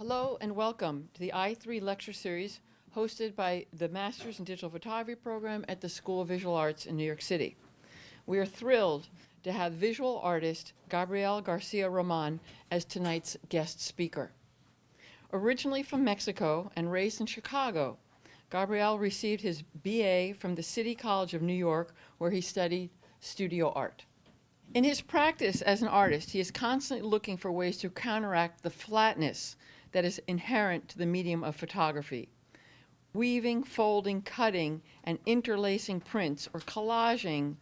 Hello and welcome to the I3 lecture series hosted by the Masters in Digital Photography program at the School of Visual Arts in New York City. We are thrilled to have visual artist Gabriel García Roman as tonight's guest speaker. Originally from Mexico and raised in Chicago, Gabriel received his BA from the City College of New York, where he studied studio art. In his practice as an artist, he is constantly looking for ways to counteract the flatness that is inherent to the medium of photography. Weaving, folding, cutting, and interlacing prints or collaging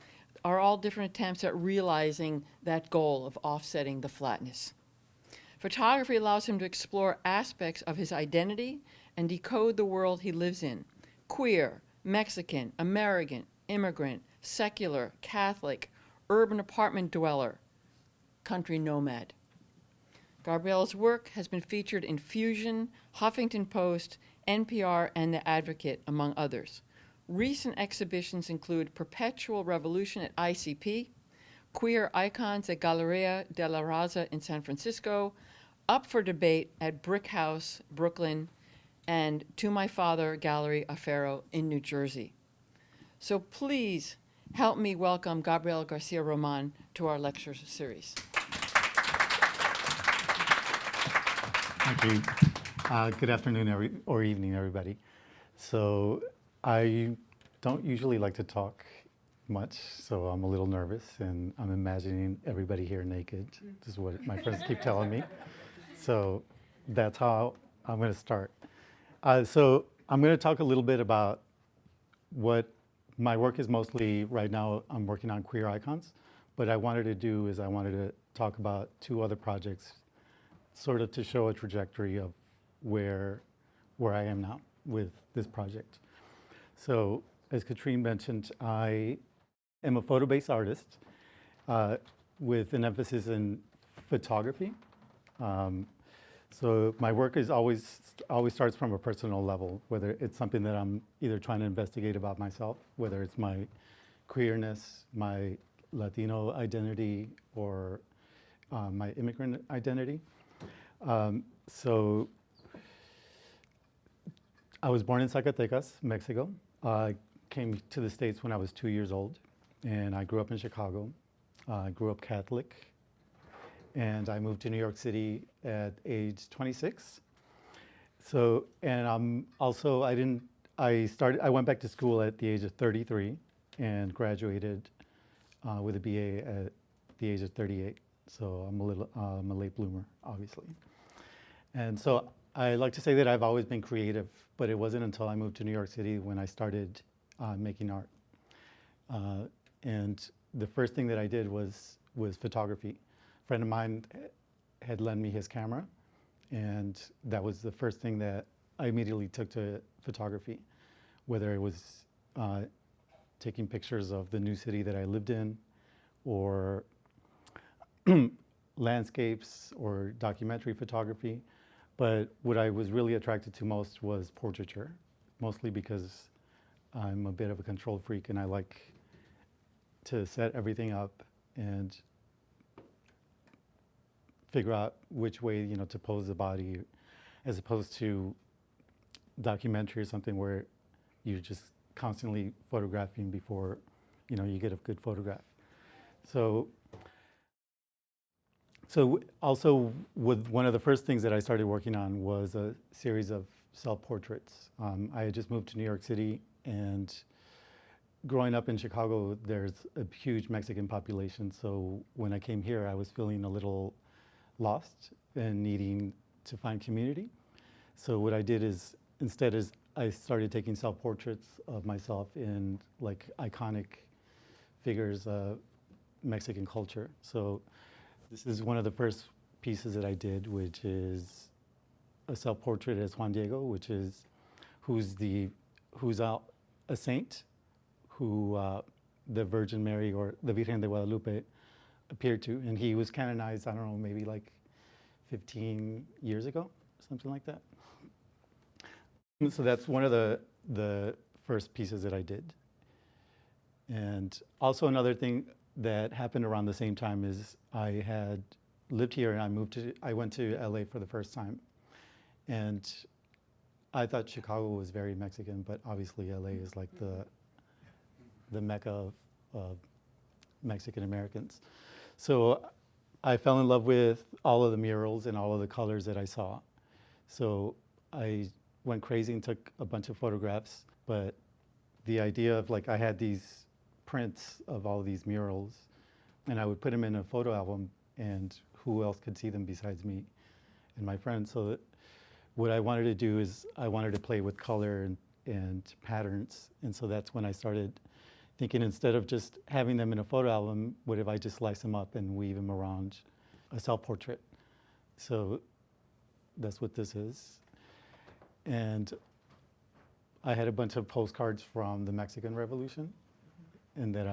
are all different attempts at realizing that goal of offsetting the flatness. Photography allows him to explore aspects of his identity and decode the world he lives in: queer, Mexican, American, immigrant, secular, Catholic, urban apartment dweller, country nomad. Gabriel's work has been featured in Fusion, Huffington Post, NPR, and The Advocate, among others. Recent exhibitions include Perpetual Revolution at ICP, Queer Icons at Galleria de la Raza in San Francisco, Up for Debate at Brick House, Brooklyn, and To My Father Gallery Afero in New Jersey. So please help me welcome Gabriel García Roman to our lecture series. Thank you. Good afternoon or evening, everybody. So I don't usually like to talk much, so I'm a little nervous, and I'm imagining everybody here naked. This is what my friends keep telling me. So that's how I'm going to start. So I'm going to talk a little bit about what my work is. Mostly right now I'm working on queer icons. What I wanted to do is I wanted to talk about two other projects, sort of to show a trajectory of where I am now with this project. So as Katrine mentioned, I am a photo-based artist with an emphasis in photography. So my work is always starts from a personal level, whether it's something that I'm either trying to investigate about myself, whether it's my queerness, my Latino identity, or my immigrant identity. So I was born in Zacatecas, Mexico. I came to the States when I was 2 years old, and I grew up in Chicago. I grew up Catholic, and I moved to New York City at age 26. So, and I went back to school at the age of 33 and graduated with a BA at the age of 38. So I'm a late bloomer, obviously. And so I like to say that I've always been creative, but it wasn't until I moved to New York City when I started making art. And the first thing that I did was photography. A friend of mine had lent me his camera, and that was the first thing that I immediately took to photography, whether it was taking pictures of the new city that I lived in, or landscapes or documentary photography. But what I was really attracted to most was portraiture, mostly because I'm a bit of a control freak and I like to set everything up and figure out which way, to pose the body, as opposed to documentary or something where you're just constantly photographing before, you get a good photograph. So also, with one of the first things that I started working on was a series of self-portraits. I had just moved to New York City, and growing up in Chicago, there's a huge Mexican population. So when I came here, I was feeling a little lost and needing to find community. So what I did is, instead, I started taking self-portraits of myself in like iconic figures of Mexican culture. So this is one of the first pieces that I did, which is a self-portrait as Juan Diego, who's a saint who the Virgin Mary or the Virgen de Guadalupe appeared to, and he was canonized, I don't know, maybe like 15 years ago, something like that. So that's one of the first pieces that I did. And also another thing that happened around the same time is I had lived here and I went to LA for the first time. And I thought Chicago was very Mexican, but obviously LA is like the mecca of Mexican Americans. So I fell in love with all of the murals and all of the colors that I saw. So I went crazy and took a bunch of photographs, but the idea of like I had these prints of all these murals and I would put them in a photo album, and who else could see them besides me and my friends? So that what I wanted to do is I wanted to play with color and patterns. And so that's when I started thinking, instead of just having them in a photo album, what if I just slice them up and weave them around a self-portrait? So that's what this is. And I had a bunch of postcards from the Mexican Revolution, and then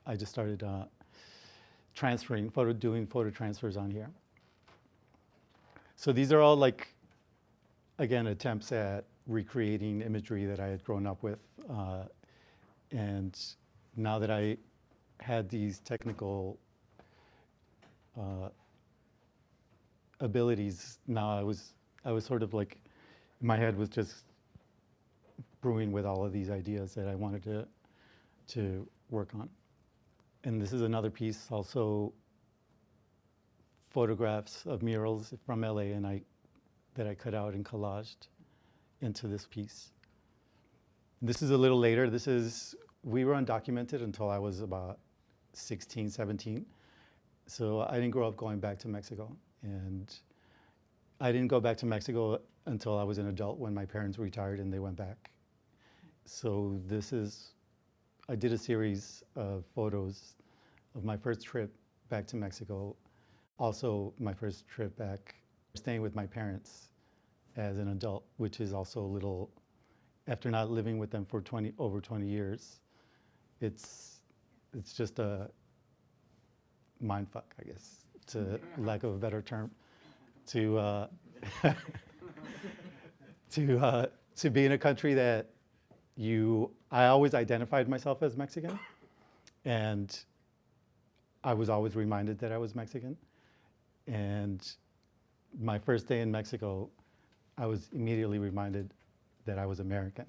I just started doing photo transfers on here. So these are all like, again, attempts at recreating imagery that I had grown up with. And now that I had these technical abilities, now I was sort of like, my head was just brewing with all of these ideas that I wanted to work on. And this is another piece, also photographs of murals from LA that I cut out and collaged into this piece. This is a little later. We were undocumented until I was about 16, 17. So I didn't grow up going back to Mexico. And I didn't go back to Mexico until I was an adult, when my parents retired and they went back. So I did a series of photos of my first trip back to Mexico. Also, my first trip back, staying with my parents as an adult, which is also a little, after not living with them for over 20 years, it's just a mind fuck, I guess, to lack of a better term, to be in a country that I always identified myself as Mexican, and I was always reminded that I was Mexican. And my first day in Mexico, I was immediately reminded that I was American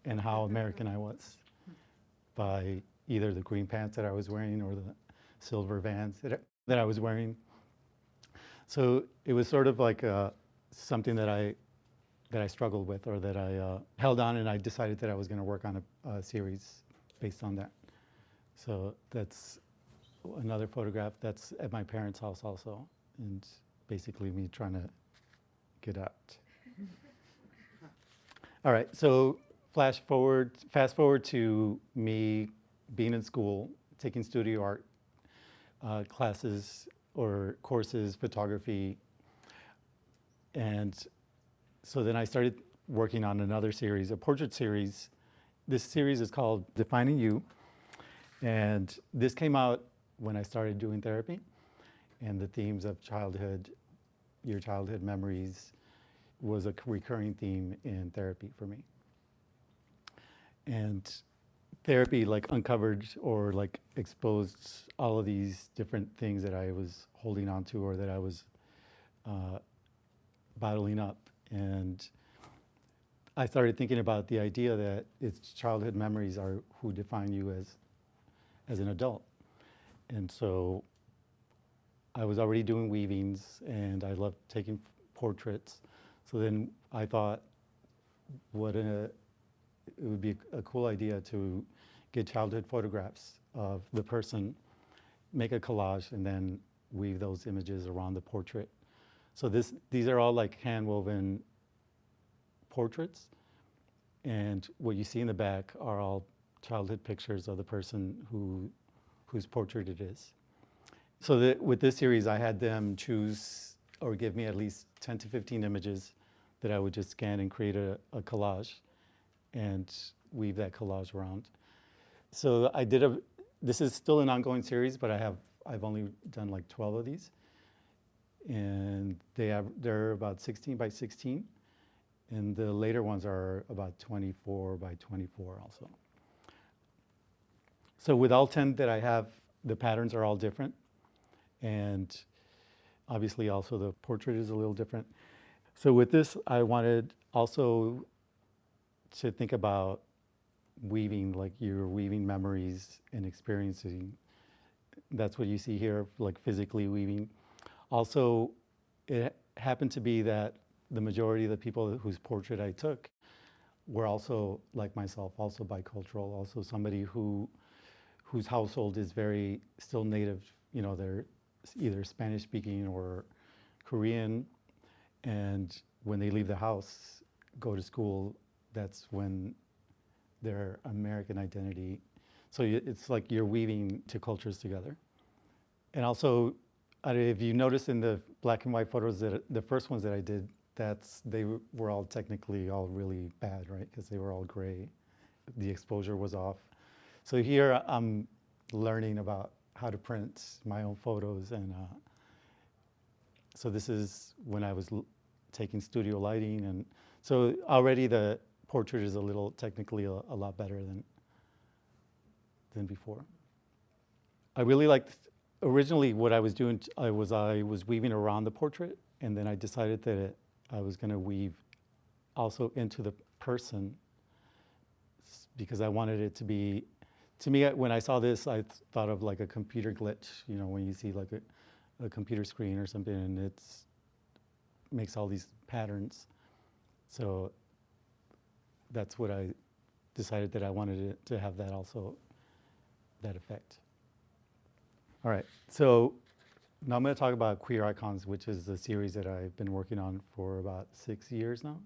and how American I was by either the green pants that I was wearing or the silver Vans that I was wearing. So it was sort of like something that I struggled with, or that I held on, and I decided that I was going to work on a series based on that. So that's another photograph that's at my parents' house also, and basically me trying to get out. All right, so fast forward to me being in school, taking studio art classes or courses, photography. And so then I started working on another series, a portrait series. This series is called Defining You. And this came out when I started doing therapy. And the themes of your childhood memories, was a recurring theme in therapy for me. And therapy like uncovered or like exposed all of these different things that I was holding on to, or that I was bottling up. And I started thinking about the idea that it's childhood memories are who define you as an adult. And so I was already doing weavings, and I loved taking portraits. So then I thought, it would be a cool idea to get childhood photographs of the person, make a collage, and then weave those images around the portrait. So these are all like hand-woven portraits, and what you see in the back are all childhood pictures of the person whose portrait it is. So with this series, I had them choose or give me at least 10 to 15 images that I would just scan and create a collage and weave that collage around. So this is still an ongoing series, but I've only done like 12 of these. And they're about 16 by 16. And the later ones are about 24 by 24 also. So with all 10 that I have, the patterns are all different. And obviously also the portrait is a little different. So with this, I wanted also to think about weaving, like you're weaving memories and experiencing. That's what you see here, like physically weaving. Also, it happened to be that the majority of the people whose portrait I took were also, like myself, also bicultural, also somebody whose household is very still native, they're either Spanish speaking or Korean, and when they leave the house, go to school, that's when their American identity. So it's like you're weaving two cultures together. And also, if you notice in the black and white photos, that the first ones that I did, they were all technically all really bad, right? Because they were all gray. The exposure was off. So here I'm learning about how to print my own photos. And so this is when I was taking studio lighting. And so already the portrait is a little technically a lot better than before. I really liked, originally what I was doing, I was weaving around the portrait, and then I decided that I was going to weave also into the person, because I wanted it to be, to me, when I saw this, I thought of like a computer glitch, when you see like a computer screen or something, and it's makes all these patterns. So that's what I decided, that I wanted it to have that also, that effect. All right, so now I'm going to talk about Queer Icons, which is a series that I've been working on for about 6 years now.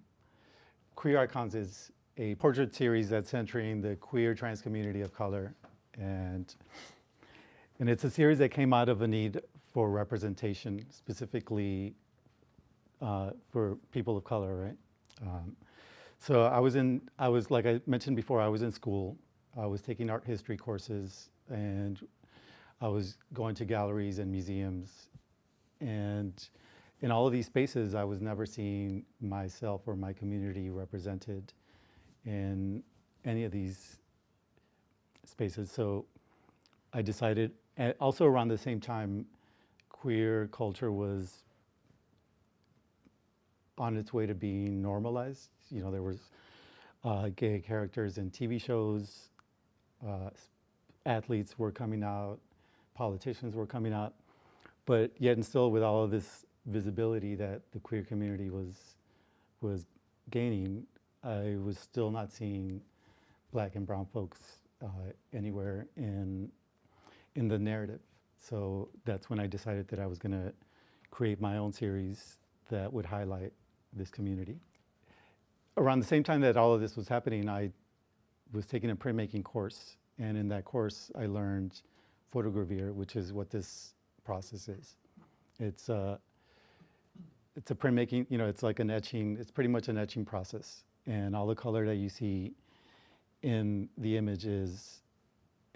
Queer Icons is a portrait series that's centering the queer trans community of color. And it's a series that came out of a need for representation, specifically for people of color, right? So I was, like I mentioned before, I was in school. I was taking art history courses, and I was going to galleries and museums. And in all of these spaces, I was never seeing myself or my community represented in any of these spaces. So I decided, and also around the same time, queer culture was on its way to being normalized. There was gay characters in TV shows, athletes were coming out, politicians were coming out, but yet and still with all of this visibility that the queer community was gaining, I was still not seeing black and brown folks anywhere in the narrative. So that's when I decided that I was going to create my own series that would highlight this community. Around the same time that all of this was happening, I was taking a printmaking course, and in that course I learned photogravure, which is what this process is. It's a printmaking, it's like an etching, it's pretty much an etching process. And all the color that you see in the image is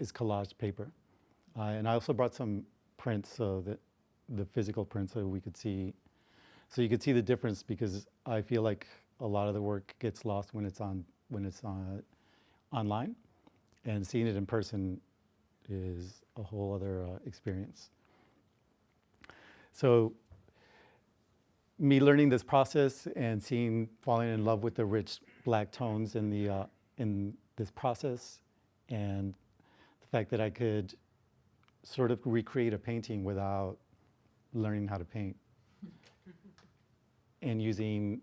collaged paper. And I also brought some prints, so that the physical prints, so we could see, so you could see the difference, because I feel like a lot of the work gets lost when it's online, and seeing it in person is a whole other experience. So me learning this process and falling in love with the rich black tones in this process, and the fact that I could sort of recreate a painting without learning how to paint, and using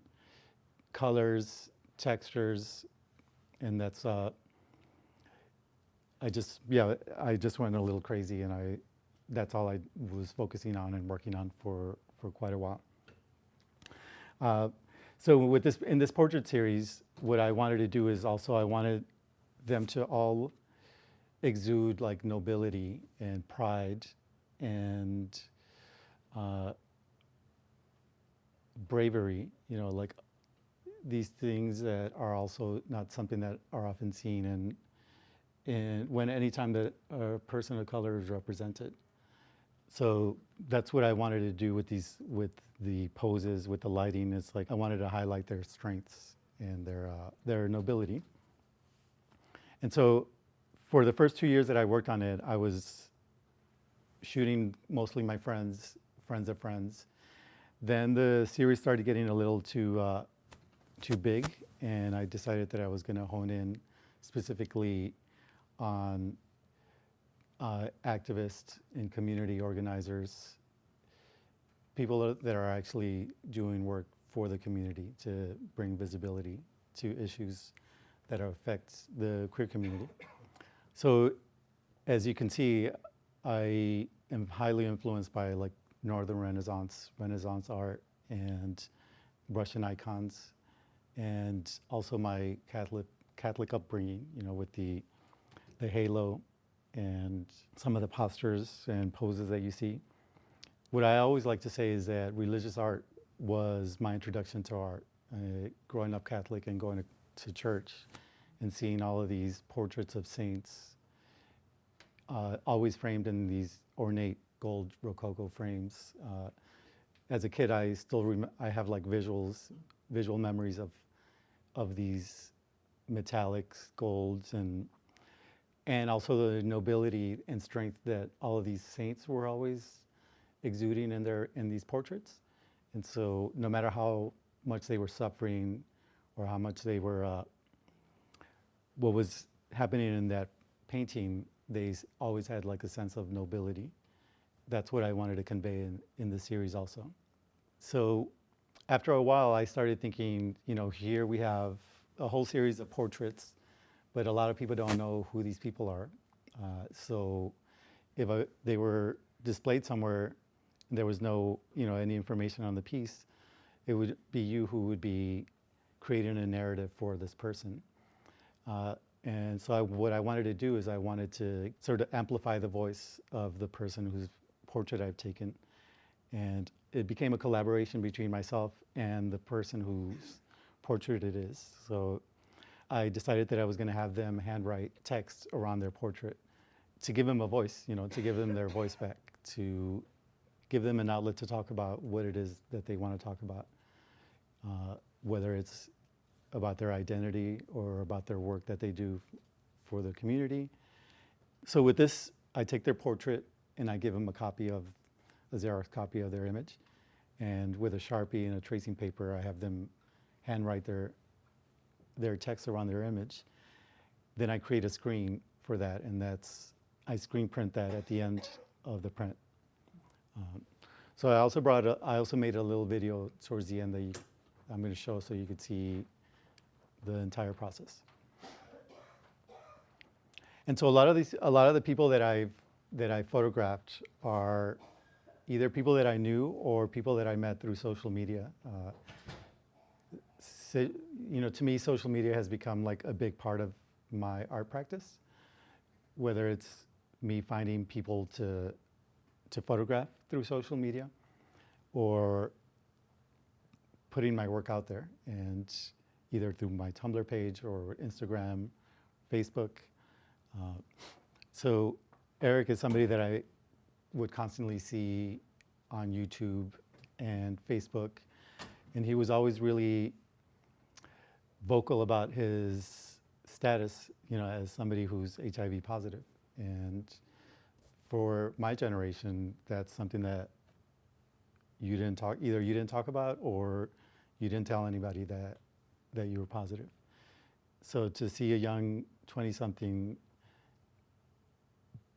colors, textures, and that's I just went a little crazy, and that's all I was focusing on and working on for quite a while. So in this portrait series, what I wanted to do is also, I wanted them to all exude like nobility and pride and bravery, like these things that are also not something that are often seen anytime that a person of color is represented. So that's what I wanted to do with the poses, with the lighting. It's like I wanted to highlight their strengths and their nobility. And so for the first 2 years that I worked on it, I was shooting mostly my friends of friends. Then the series started getting a little too big, and I decided that I was going to hone in specifically on activists and community organizers, people that are actually doing work for the community to bring visibility to issues that affect the queer community. So as you can see, I am highly influenced by like Northern Renaissance art, and Russian icons, and also my Catholic upbringing, you know, with the halo and some of the postures and poses that you see. What I always like to say is that religious art was my introduction to art. Growing up Catholic and going to church and seeing all of these portraits of saints, always framed in these ornate gold Rococo frames. As a kid, I have like visual memories of these metallics, golds, and also the nobility and strength that all of these saints were always exuding in these portraits. And so no matter how much they were suffering or how much they were, what was happening in that painting, they always had like a sense of nobility. That's what I wanted to convey in the series also. So after a while, I started thinking, you know, here we have a whole series of portraits, but a lot of people don't know who these people are. So if they were displayed somewhere, and there was no, you know, any information on the piece, it would be you who would be creating a narrative for this person. And so what I wanted to do is I wanted to sort of amplify the voice of the person whose portrait I've taken. And it became a collaboration between myself and the person whose portrait it is. So I decided that I was going to have them handwrite text around their portrait to give them a voice, you know, to give them their voice back, to give them an outlet to talk about what it is that they want to talk about, whether it's about their identity or about their work that they do for the community. So with this, I take their portrait and I give them a Xerox copy of their image. And with a Sharpie and a tracing paper, I have them handwrite their text around their image. Then I create a screen for that, and I screen print that at the end of the print. So I also made a little video towards the end that I'm going to show so you could see the entire process. And so a lot of the people that I photographed are either people that I knew or people that I met through social media. You know, to me, social media has become like a big part of my art practice, whether it's me finding people to photograph through social media or putting my work out there, and either through my Tumblr page or Instagram, Facebook. So Eric is somebody that I would constantly see on YouTube and Facebook, and he was always really vocal about his status, you know, as somebody who's HIV positive. And for my generation, that's something that you didn't talk about, or you didn't tell anybody that you were positive. So to see a young 20-something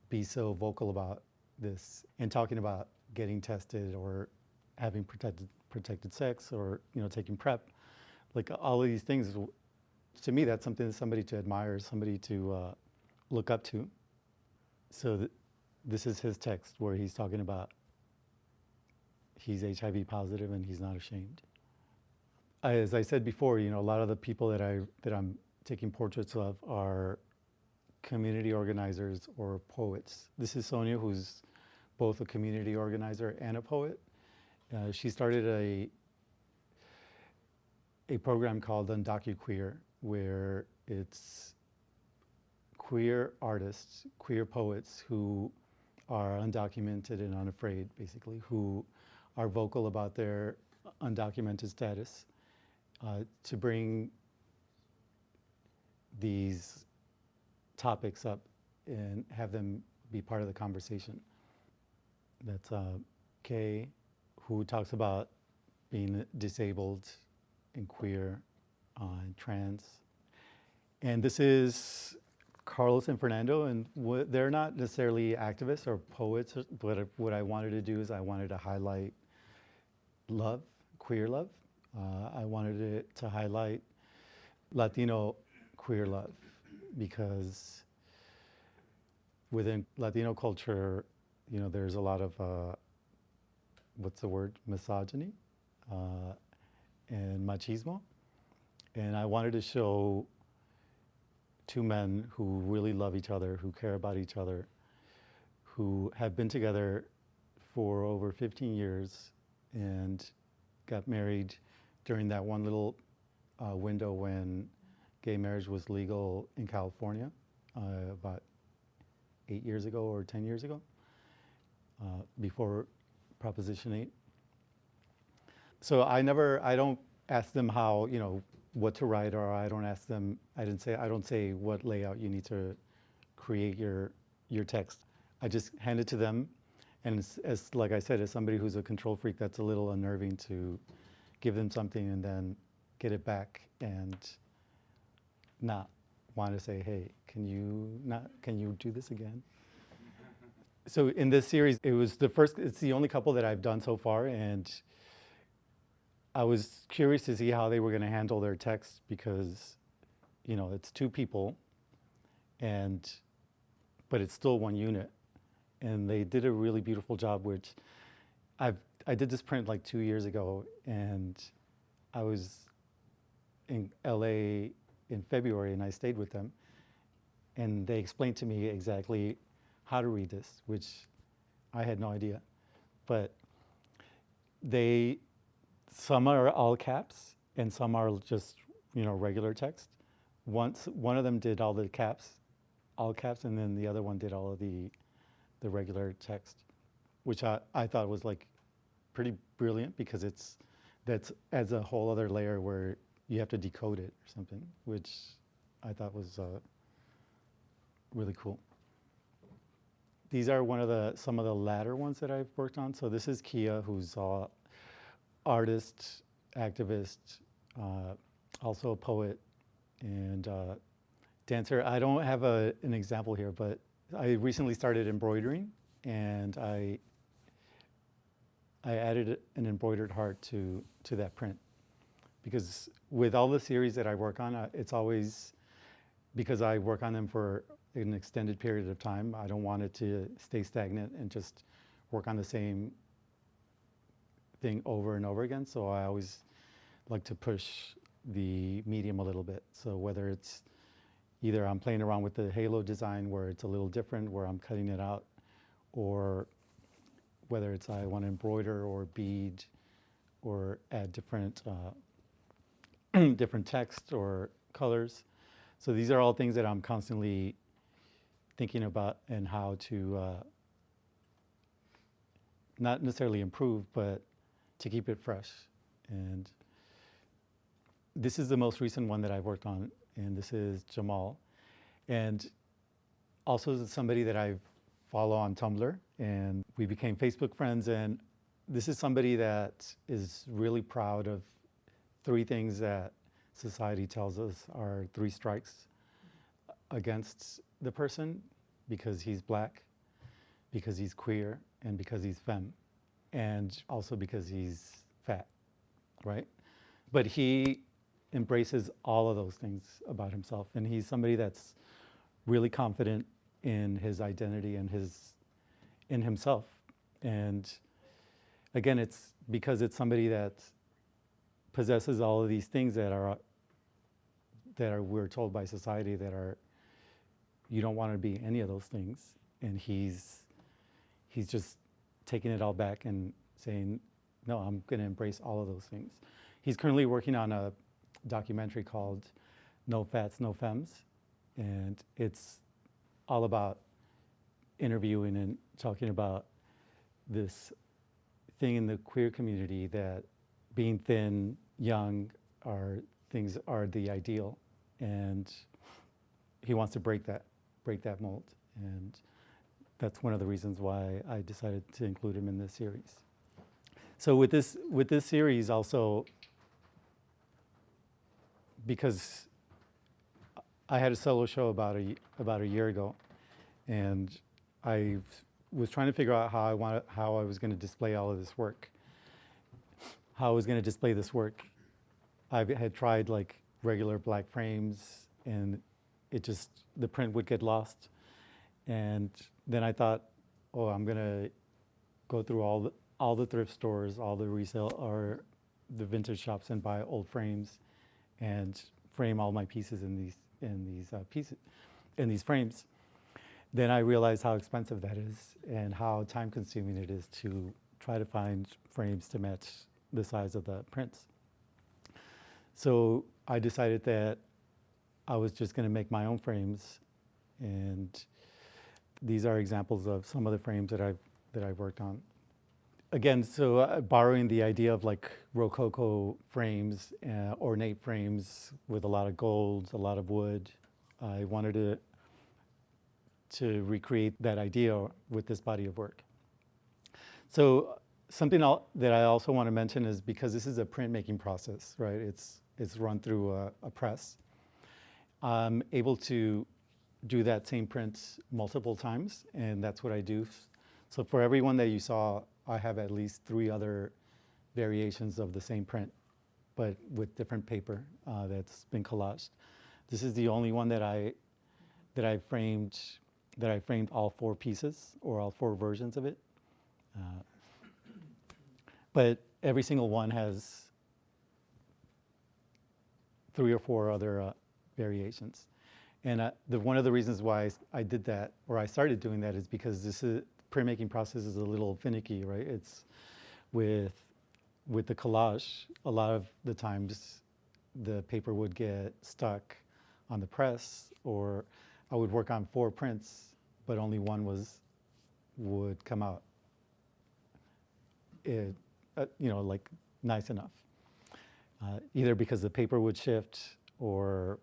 be so vocal about this and talking about getting tested or having protected sex, or, you know, taking PrEP, like all of these things, to me, that's somebody to admire, somebody to look up to. So this is his text where he's talking about he's HIV positive and he's not ashamed. As I said before, you know, a lot of the people that I'm taking portraits of are community organizers or poets. This is Sonia, who's both a community organizer and a poet. She started a program called UndocuQueer, where it's queer artists, queer poets who are undocumented and unafraid, basically, who are vocal about their undocumented status, to bring these topics up and have them be part of the conversation. That's Kay, who talks about being disabled and queer and trans. And this is Carlos and Fernando, and they're not necessarily activists or poets, but what I wanted to do is I wanted to highlight love, queer love. I wanted it to highlight Latino queer love, because within Latino culture, you know, there's a lot of, what's the word, misogyny and machismo. And I wanted to show two men who really love each other, who care about each other, who have been together for over 15 years and got married during that one little window when gay marriage was legal in California about 8 years ago or 10 years ago, before Proposition 8. So I don't ask them how, you know, what to write, or I don't say what layout you need to create your text. I just hand it to them, and as like I said, as somebody who's a control freak, that's a little unnerving to give them something and then get it back and not want to say, hey, can you do this again? So in this series, it's the only couple that I've done so far, and I was curious to see how they were going to handle their text, because, you know, it's two people, but it's still one unit, and they did a really beautiful job. Which I did this print like 2 years ago, and I was in LA in February, and I stayed with them, and they explained to me exactly how to read this, which I had no idea, but some are all caps and some are just, you know, regular text. One of them did all the caps, all caps, and then the other one did all of the regular text, which I thought was like pretty brilliant, because that's adds a whole other layer where you have to decode it or something, which I thought was really cool. These are some of the latter ones that I've worked on. So this is Kiya, who's artist, activist, also a poet and dancer. I don't have an example here, but I recently started embroidering, and I added an embroidered heart to that print, because with all the series that I work on, it's always, because I work on them for an extended period of time, I don't want it to stay stagnant and just work on the same thing over and over again. So I always like to push the medium a little bit. So whether it's either I'm playing around with the halo design where it's a little different, where I'm cutting it out, or whether it's I want to embroider or bead or add different different text or colors. So these are all things that I'm constantly thinking about, and how to not necessarily improve, but to keep it fresh. And this is the most recent one that I've worked on, and this is Jamal. And also somebody that I follow on Tumblr, and we became Facebook friends. And this is somebody that is really proud of 3 things that society tells us are 3 strikes against the person: because he's black, because he's queer, and because he's femme, and also because he's fat, right? But he embraces all of those things about himself, and he's somebody that's really confident in his identity and in himself. And again, it's because it's somebody that possesses all of these things that are we're told by society that are, you don't want to be any of those things. And he's just taking it all back and saying, no, I'm going to embrace all of those things. He's currently working on a documentary called No Fats, No Femmes, and it's all about interviewing and talking about this thing in the queer community that being thin, young are the ideal, and he wants to break that mold, and that's one of the reasons why I decided to include him in this series. So with this series also, because I had a solo show about a year ago, and I was trying to figure out how I was going to display all of this work. How I was going to display this work. I had tried like regular black frames, and the print would get lost. And then I thought, oh, I'm going to go through all the thrift stores, all the resale or the vintage shops, and buy old frames, and frame all my pieces in these frames. Then I realized how expensive that is and how time-consuming it is to try to find frames to match the size of the prints. So I decided that I was just going to make my own frames, and these are examples of some of the frames that I've worked on. Again, so borrowing the idea of like Rococo frames, ornate frames with a lot of gold, a lot of wood. I wanted to recreate that idea with this body of work. So something that I also want to mention is, because this is a printmaking process, right? It's run through a press. I'm able to do that same print multiple times, and that's what I do. So for every one that you saw, I have at least 3 other variations of the same print, but with different paper that's been collaged. This is the only one that I framed all 4 pieces, or all 4 versions of it. But every single one has 3 or 4 other variations. And one of the reasons why I did that, or I started doing that, is because this printmaking process is a little finicky, right? It's with the collage, a lot of the times the paper would get stuck on the press, or I would work on 4 prints, but only one would come out, like nice enough. Either because the paper would shift, or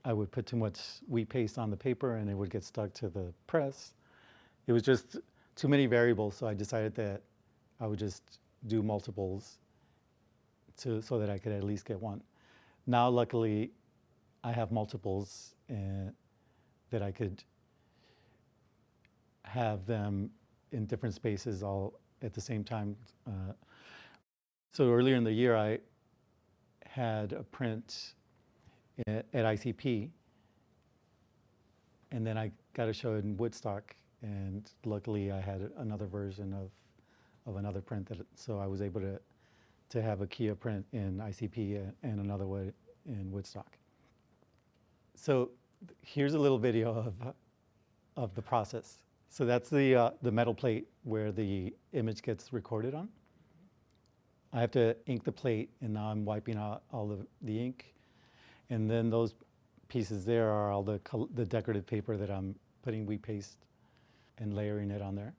I would put too much wheat paste on the paper and it would get stuck to the press. It was just too many variables, so I decided that I would just do multiples so that I could at least get one. Now, luckily, I have multiples that I could have them in different spaces all at the same time. So earlier in the year, I had a print at ICP, and then I got a show in Woodstock, and luckily I had another version of another print so I was able to have a Kiya print in ICP and another one in Woodstock. So here's a little video of the process. So that's the metal plate where the image gets recorded on. I have to ink the plate, and now I'm wiping out all the ink. And then those pieces there are all the decorative paper that I'm putting wheat paste and layering it on there.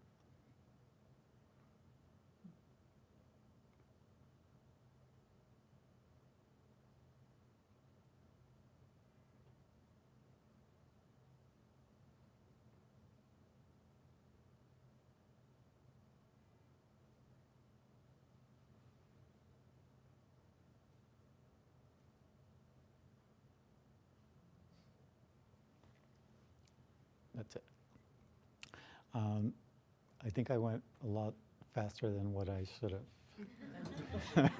That's it. I think I went a lot faster than what I should have.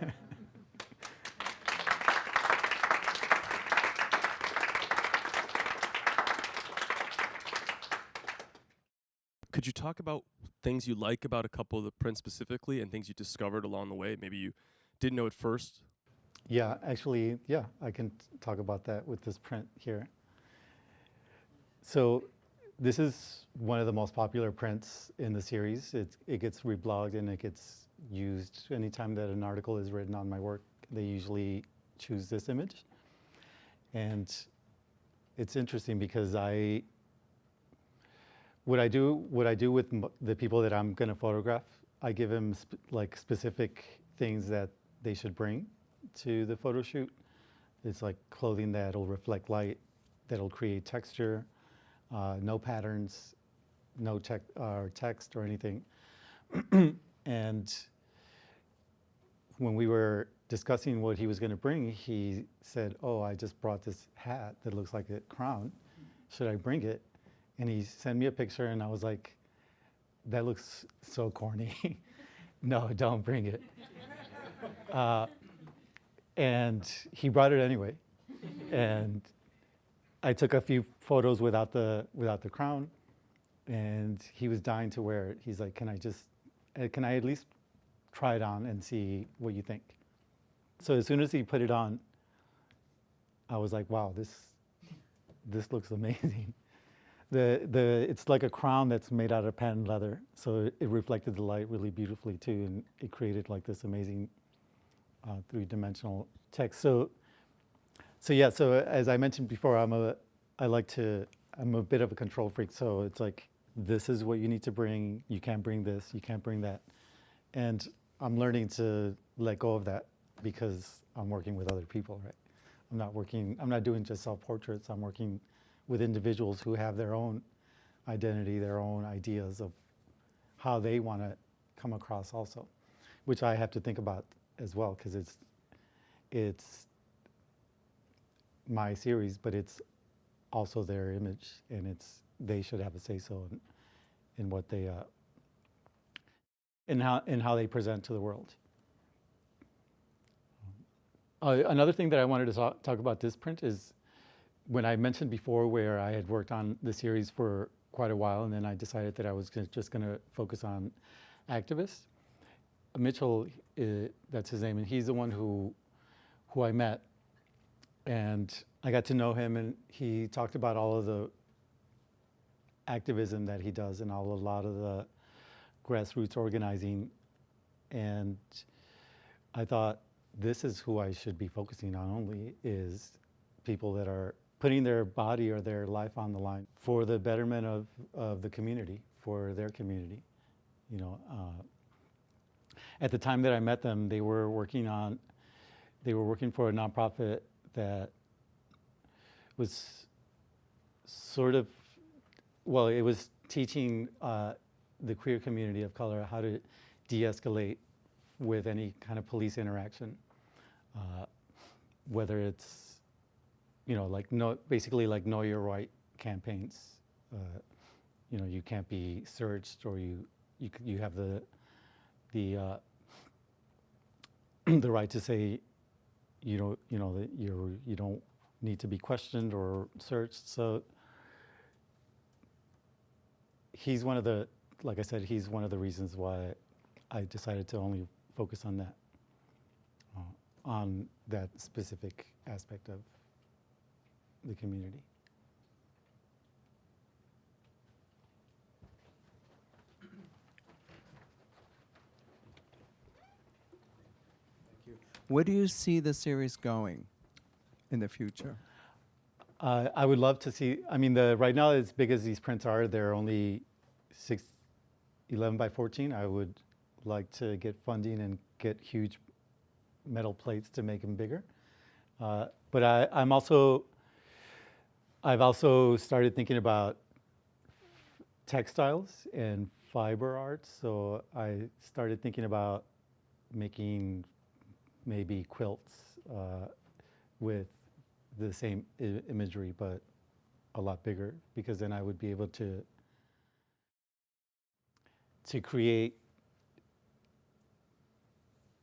Could you talk about things you like about a couple of the prints specifically, and things you discovered along the way? Maybe you didn't know at first. Yeah, actually, yeah, I can talk about that with this print here. So this is one of the most popular prints in the series. It gets reblogged and it gets used anytime that an article is written on my work. They usually choose this image. And it's interesting because what I do with the people that I'm going to photograph, I give them specific things that they should bring to the photo shoot. It's like clothing that'll reflect light, that'll create texture, no patterns, no text or anything. And when we were discussing what he was going to bring, he said, "Oh, I just brought this hat that looks like a crown. Should I bring it?" And he sent me a picture, and I was like, "That looks so corny. No, don't bring it." And he brought it anyway. And I took a few photos without the crown, and he was dying to wear it. He's like, can I at least try it on and see what you think?" So as soon as he put it on, I was like, wow, this looks amazing. It's like a crown that's made out of patent leather, so it reflected the light really beautifully too, and it created like this amazing three-dimensional text. So as I mentioned before, I'm a bit of a control freak. So it's like, this is what you need to bring. You can't bring this. You can't bring that. And I'm learning to let go of that because I'm working with other people, right? I'm not doing just self-portraits. I'm working with individuals who have their own identity, their own ideas of how they want to come across also, which I have to think about as well, because it's my series, but it's also their image, and they should have a say-so in what they in how they present to the world. Another thing that I wanted to talk about this print is when I mentioned before where I had worked on the series for quite a while, and then I decided that I was just going to focus on activists. Mitchell, that's his name, and he's the one who I met, and I got to know him, and he talked about all of the activism that he does and a lot of the grassroots organizing, and I thought, this is who I should be focusing on only, is people that are putting their body or their life on the line for the betterment of the community, for their community. You know, at the time that I met them, they were working for a nonprofit that was sort of, well, it was teaching the queer community of color how to de-escalate with any kind of police interaction, whether it's, you know, basically like know your right campaigns. You know, you can't be searched, or you have the the right to say that you don't need to be questioned or searched. So he's one of the, like I said, he's one of the reasons why I decided to only focus on that specific aspect of the community. Where do you see the series going in the future? I would love to see, I mean, right now, as big as these prints are, they're only 11 by 14. I would like to get funding and get huge metal plates to make them bigger. But I've also started thinking about textiles and fiber arts. So I started thinking about making maybe quilts with the same imagery, but a lot bigger, because then I would be able to create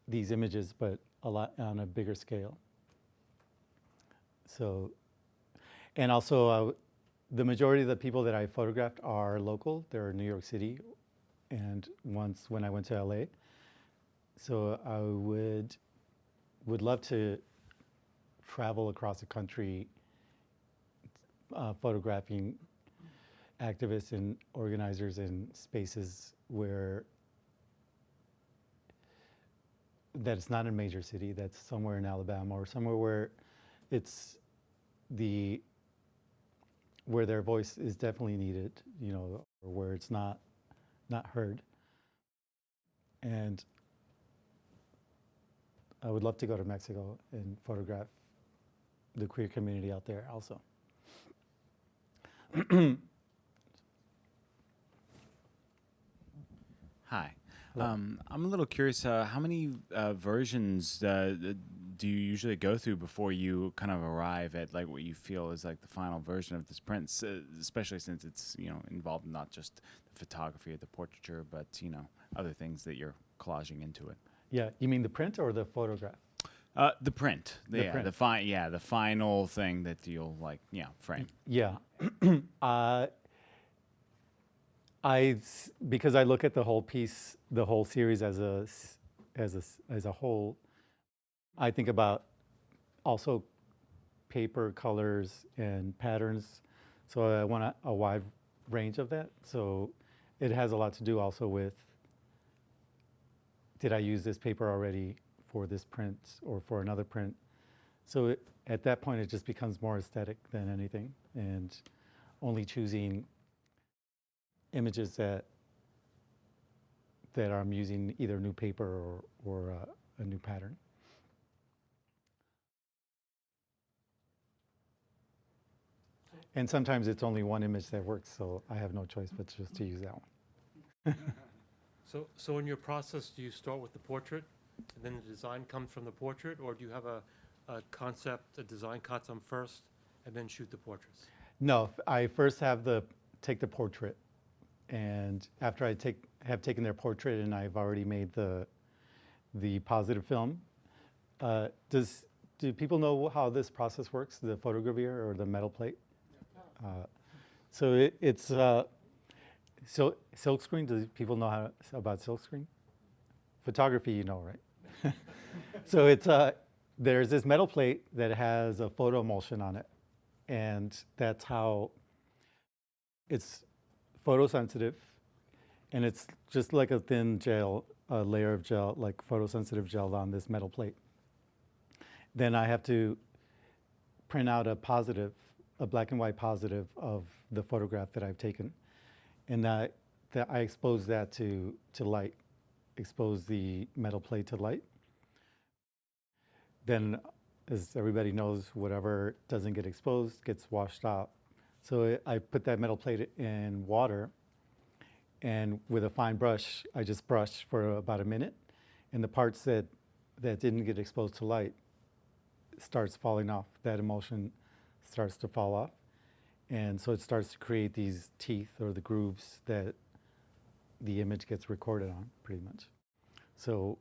these images, but a lot on a bigger scale. So, and also the majority of the people that I photographed are local. They're in New York City, and once when I went to LA. So I would love to travel across the country photographing activists and organizers in spaces where that's not a major city, that's somewhere in Alabama or somewhere where where their voice is definitely needed, you know, or where it's not heard. And I would love to go to Mexico and photograph the queer community out there also. Hi. I'm a little curious. How many versions do you usually go through before you kind of arrive at like what you feel is like the final version of this print? Especially since it's involved in not just the photography or the portraiture, but other things that you're collaging into it. Yeah, you mean the print or the photograph? The print. print. The final thing that you'll frame. Yeah. Because I look at the whole piece, the whole series as a whole, I think about also paper colors and patterns. So I want a wide range of that. So it has a lot to do also with, did I use this paper already for this print or for another print? So at that point, it just becomes more aesthetic than anything, and only choosing images that I'm using either new paper or a new pattern. And sometimes it's only one image that works, so I have no choice but just to use that one. So in your process, do you start with the portrait, and then the design comes from the portrait, or do you have a design concept first, and then shoot the portraits? No, I first take the portrait, and after I have taken their portrait and I've already made the positive film. Do people know how this process works, the photogravure or the metal plate? So it's silkscreen. Do people know about silkscreen? Photography, you know, right? So it's there's this metal plate that has a photo emulsion on it, and that's how it's photosensitive, and it's just like a thin gel, a layer of gel, like photosensitive gel on this metal plate. Then I have to print out a black and white positive of the photograph that I've taken, and that I expose that to light, expose the metal plate to light. Then, as everybody knows, whatever doesn't get exposed gets washed out. So I put that metal plate in water, and with a fine brush, I just brush for about a minute, and the parts that didn't get exposed to light starts falling off. That emulsion starts to fall off, and so it starts to create these teeth or the grooves that the image gets recorded on, pretty much. So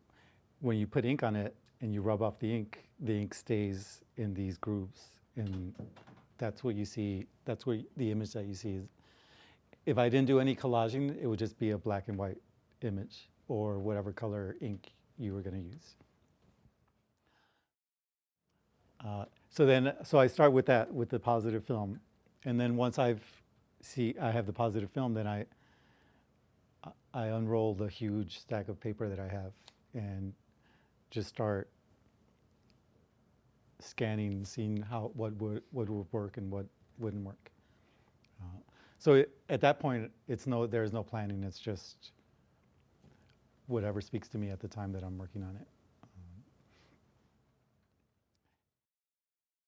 when you put ink on it and you rub off the ink stays in these grooves, and that's what you see. That's what the image that you see is. If I didn't do any collaging, it would just be a black and white image or whatever color ink you were going to use. So I start with that, with the positive film, and then once I have the positive film, then I unroll the huge stack of paper that I have and just start scanning, seeing what would work and what wouldn't work. So at that point, there's no planning. It's just whatever speaks to me at the time that I'm working on it.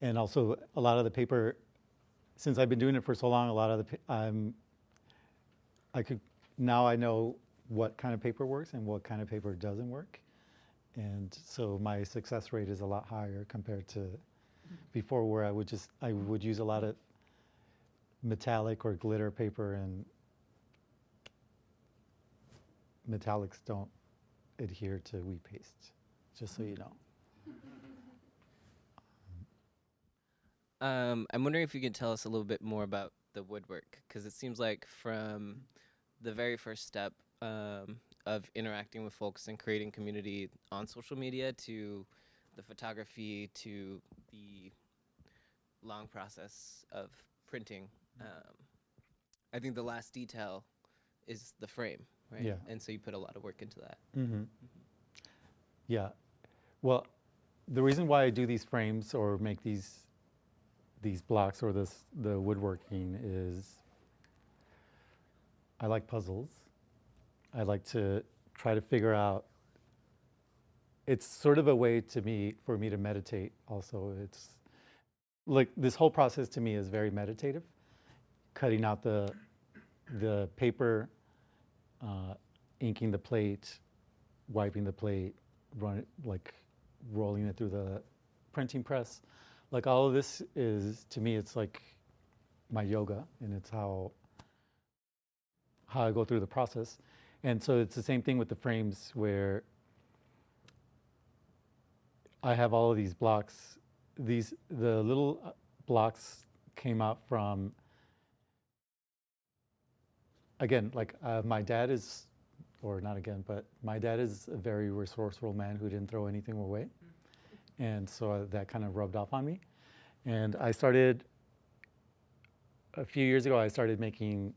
And also, a lot of the paper, since I've been doing it for so long, a lot of now I know what kind of paper works and what kind of paper doesn't work. And so my success rate is a lot higher compared to before, where I would use a lot of metallic or glitter paper, and metallics don't adhere to wheat paste, just so you know. I'm wondering if you can tell us a little bit more about the woodwork, because it seems like from the very first step of interacting with folks and creating community on social media to the photography to the long process of printing, I think the last detail is the frame, right? Yeah. And so you put a lot of work into that. Mm-hmm. Yeah. Well, the reason why I do these frames or make these blocks or the woodworking is I like puzzles. I like to try to figure out. It's sort of a way for me to meditate also. It's like this whole process to me is very meditative. Cutting out the paper, inking the plate, wiping the plate, rolling it through the printing press. Like all of this is, to me, it's like my yoga, and it's how I go through the process. And so it's the same thing with the frames, where I have all of these blocks. The little blocks came out from, again, like my dad is, or not again, but my dad is a very resourceful man who didn't throw anything away. And so that kind of rubbed off on me. And I started, a few years ago, I started making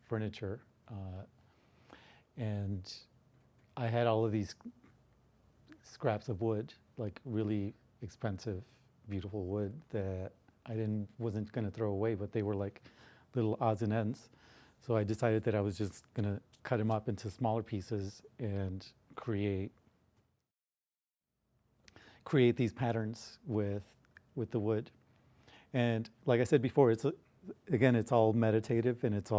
furniture. And I had all of these scraps of wood, like really expensive, beautiful wood that I wasn't going to throw away, but they were like little odds and ends. So I decided that I was just going to cut them up into smaller pieces and create these patterns with the wood. And like I said before, it's all meditative, and it's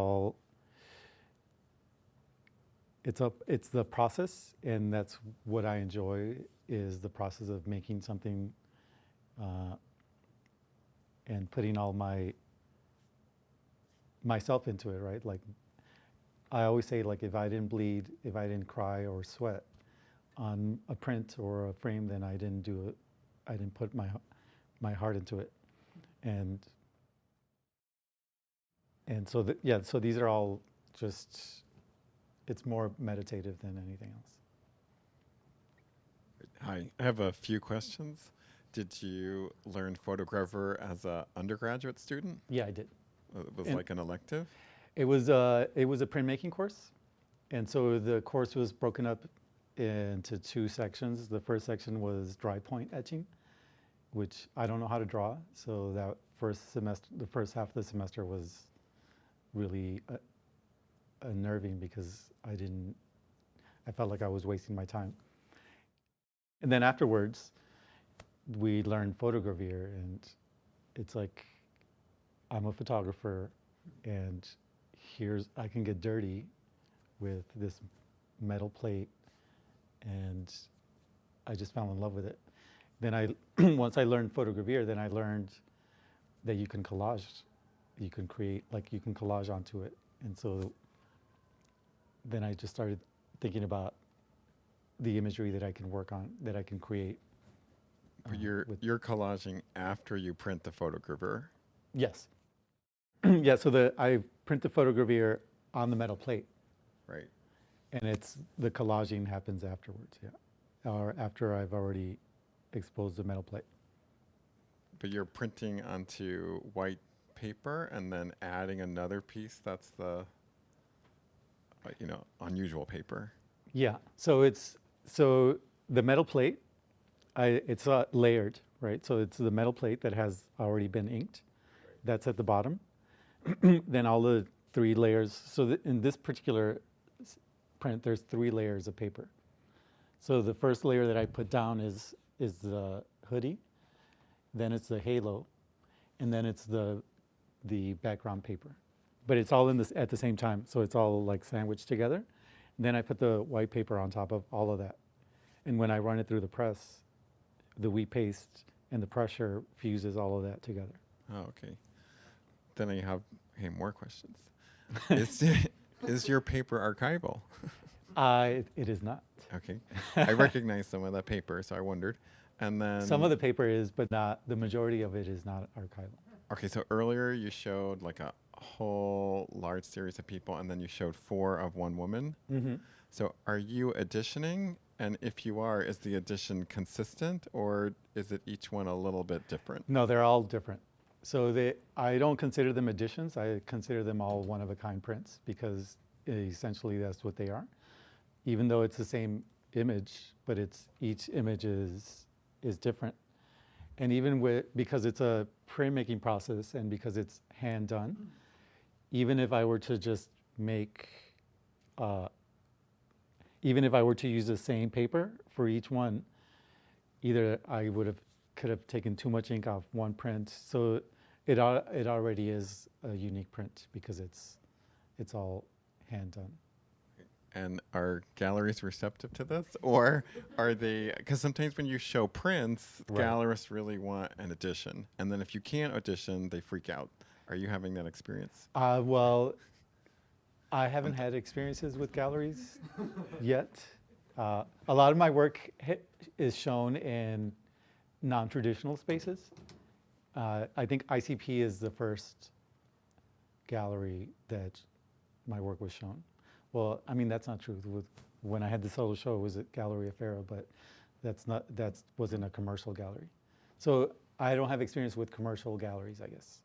the process, and that's what I enjoy, is the process of making something and putting all myself into it, right? Like I always say, like if I didn't bleed, if I didn't cry or sweat on a print or a frame, then I didn't do it. I didn't put my heart into it. And so so these are all just, it's more meditative than anything else. Hi, I have a few questions. Did you learn photographer as an undergraduate student? Yeah, I did. It was And like an elective? It was a printmaking course, and so the course was broken up into two sections. The first section was dry point etching, which I don't know how to draw, so that the first half of the semester was really unnerving, because I felt like I was wasting my time. And then afterwards, we learned photography, and it's like, I'm a photographer, and I can get dirty with this metal plate, and I just fell in love with it. Then once I learned photogravure, then I learned that you can collage, you can collage onto it. And so then I just started thinking about the imagery that I can work on, that I can create. But you're collaging after you print the photogravure. Yes. Yeah, so I print the photogravure on the metal plate. Right. And the collaging happens afterwards, yeah. Or after I've already exposed the metal plate. But you're printing onto white paper and then adding another piece that's the unusual paper. Yeah, so the metal plate, it's layered, right? So it's the metal plate that has already been inked. Right. That's at the bottom. Then all the 3 layers. So in this particular print, there's 3 layers of paper. So the first layer that I put down is the hoodie, then it's the halo, and then it's the background paper. But it's all at the same time, so it's all like sandwiched together. And then I put the white paper on top of all of that. And when I run it through the press, the wheat paste and the pressure fuses all of that together. Oh, okay. Then I have more questions. Is your paper archival? It is not. Okay. I recognize some of that paper, so I wondered. And then Some of the paper is, but the majority of it is not archival. Okay, so earlier you showed like a whole large series of people, and then you showed 4 of one woman. Mm-hmm. So are you additioning? And if you are, is the addition consistent, or is it each one a little bit different? No, they're all different. So I don't consider them additions. I consider them all one-of-a-kind prints, because essentially that's what they are. Even though it's the same image, but each image is different. And even because it's a printmaking process and because it's hand done, even if I were to just even if I were to use the same paper for each one, either I could have taken too much ink off one print. So it already is a unique print, because it's all hand done. And are galleries receptive to this? Or are they, because sometimes when you show prints, Right. gallerists really want an edition. And then if you can't audition, they freak out. Are you having that experience? Well, I haven't had experiences with galleries yet. A lot of my work is shown in non-traditional spaces. I think ICP is the first gallery that my work was shown. Well, I mean, that's not true. When I had the solo show, it was at Gallery Afera, but that wasn't a commercial gallery. So I don't have experience with commercial galleries, I guess,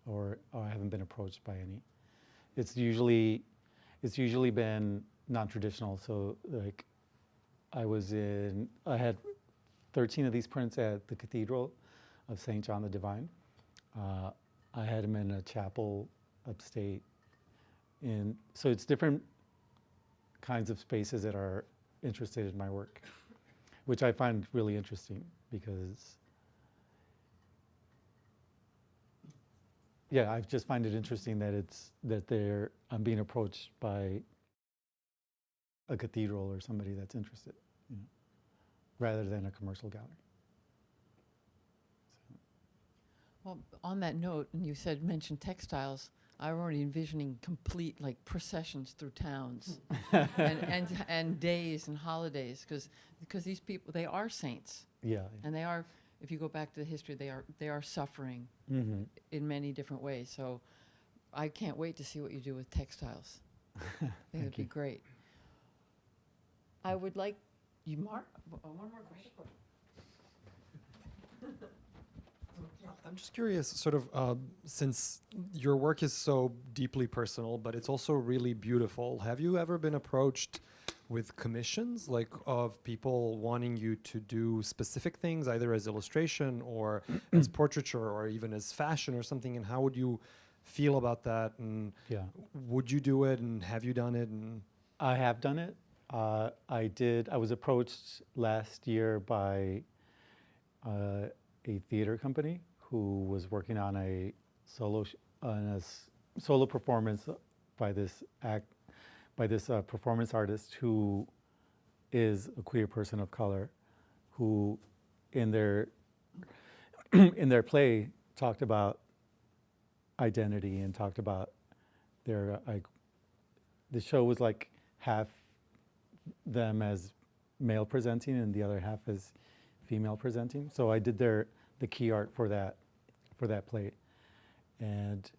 or I haven't been approached by any. It's usually been non-traditional. So like, I had 13 of these prints at the Cathedral of St. John the Divine. I had them in a chapel upstate. So it's different kinds of spaces that are interested in my work, which I find really interesting because, yeah, I just find it interesting that I'm being approached by a cathedral or somebody that's interested, rather than a commercial gallery. Well, on that note, and you mentioned textiles, I'm already envisioning complete like processions through towns and days and holidays because these people, they are saints, Yeah. and they are, if you go back to the history, they are suffering Mm-hmm. in many different ways. So I can't wait to see what you do with textiles. I think it'd be great. I would like you, Mark. One more question. I'm just curious, sort of, since your work is so deeply personal, but it's also really beautiful, have you ever been approached with commissions, like of people wanting you to do specific things, either as illustration or as portraiture or even as fashion or something? And how would you feel about that? And Yeah. would you do it? And have you done it? And I have done it. I was approached last year by a theater company who was working on a solo performance by this performance artist who is a queer person of color, who in their play talked about identity and talked about their the show was like half them as male presenting and the other half as female presenting. So I did the key art for that play, and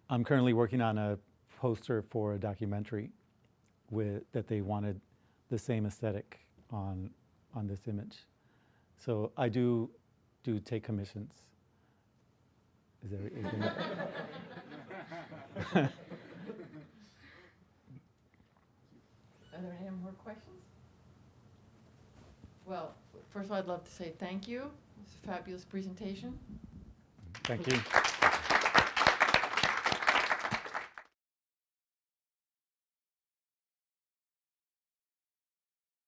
I'm currently working on a poster for a documentary that they wanted the same aesthetic on this image. So I do take commissions. Is there anything? Are there any more questions? Well, first of all, I'd love to say thank you. It's a fabulous presentation. Thank you.